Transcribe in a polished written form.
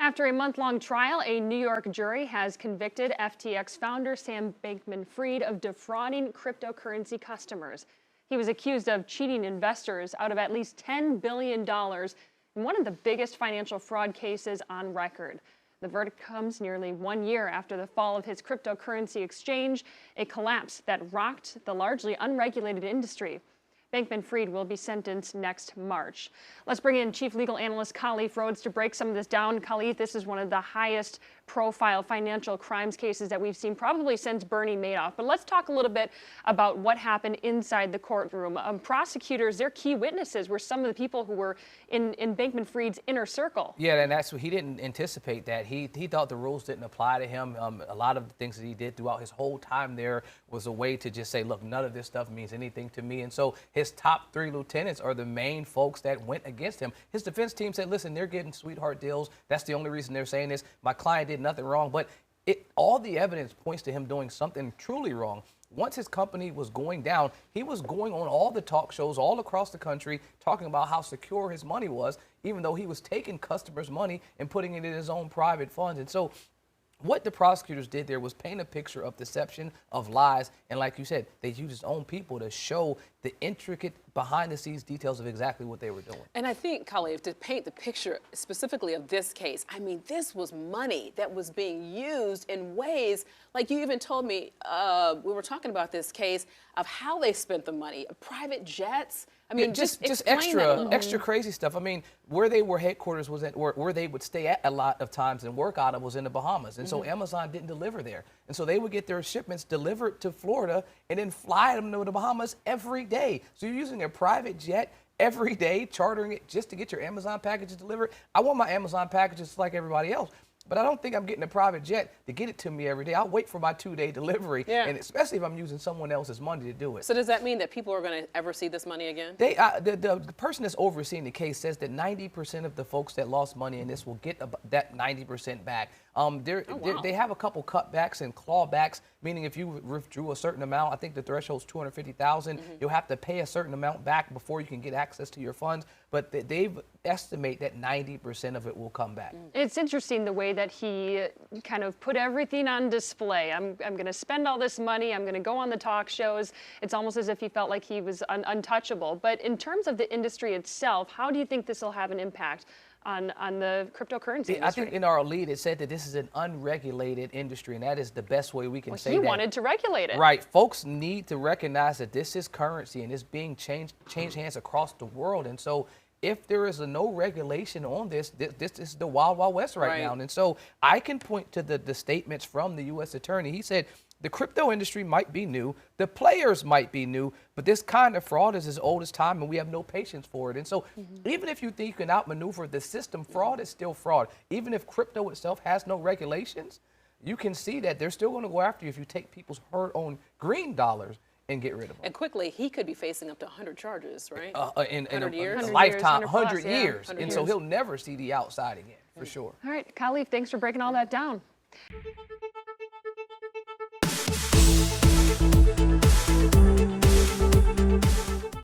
After a month-long trial, a New York jury has convicted FTX founder Sam Bankman-Fried of defrauding cryptocurrency customers. He was accused of cheating investors out of at least $10 billion in one of the biggest financial fraud cases on record. The verdict comes nearly 1 year after the fall of his cryptocurrency exchange, a collapse that rocked the largely unregulated industry. Bankman-Fried will be sentenced next March. Let's bring in Chief Legal Analyst Khalif Rhodes to break some of this down. Khalif, this is one of the highest profile financial crimes cases that we've seen probably since Bernie Madoff. But let's talk a little bit about what happened inside the courtroom. Prosecutors, their key witnesses were some of the people who were in Bankman-Fried's inner circle. Yeah, and that's what he didn't anticipate that. He thought the rules didn't apply to him. A lot of the things that he did throughout his whole time there was a way to just say, look, none of this stuff means anything to me. And so his top three lieutenants are the main folks that went against him. His defense team said, listen, they're getting sweetheart deals. That's the only reason they're saying this. My client did nothing wrong. But all the evidence points to him doing something truly wrong. Once his company was going down, he was going on all the talk shows all across the country talking about how secure his money was, even though he was taking customers' money and putting it in his own private funds. And so what the prosecutors did there was paint a picture of deception, of lies, and like you said, they used his own people to show the intricate behind-the-scenes details of exactly what they were doing. And I think, Khalif, to paint the picture specifically of this case, I mean, this was money that was being used in ways, like you even told me, we were talking about this case, of how they spent the money, private jets. I mean, yeah, just extra crazy stuff. I mean, where they were headquarters was where they would stay at a lot of times and work out of was in the Bahamas. And so Amazon didn't deliver there. And so they would get their shipments delivered to Florida and then fly them to the Bahamas every day. So you're using a private jet every day, chartering it just to get your Amazon packages delivered. I want my Amazon packages like everybody else, but I don't think I'm getting a private jet to get it to me every day. I'll wait for my 2-day delivery, and especially if I'm using someone else's money to do it. So does that mean that people are going to ever see this money again? The person that's overseeing the case says that 90% of the folks that lost money in this will get that 90% back. They have a couple cutbacks and clawbacks, meaning if you withdrew a certain amount, I think the threshold is $250,000. You'll have to pay a certain amount back before you can get access to your funds. But they estimate that 90% of it will come back. It's interesting the way that he kind of put everything on display. I'm going to spend all this money. I'm going to go on the talk shows. It's almost as if he felt like he was untouchable. But in terms of the industry itself, how do you think this will have an impact on the cryptocurrency industry? I think in our lead it said that this is an unregulated industry, and that is the best way we can say that. He wanted to regulate it. Right. Folks need to recognize that this is currency and it's being changed hands across the world. And so if there is no regulation on this, this is the wild, wild west right now. And so I can point to the statements from the U.S. attorney. He said, the crypto industry might be new, the players might be new, but this kind of fraud is as old as time, and we have no patience for it. And so even if you think you can outmaneuver the system, fraud is still fraud. Even if crypto itself has no regulations, you can see that they're still going to go after you if you take people's hard-earned green dollars and get rid of them. And quickly, he could be facing up to 100 charges, right? In 100 years? a lifetime, 100 plus, years. 100 and so he'll never see the outside again, for sure. All right, Khalif, thanks for breaking all that down.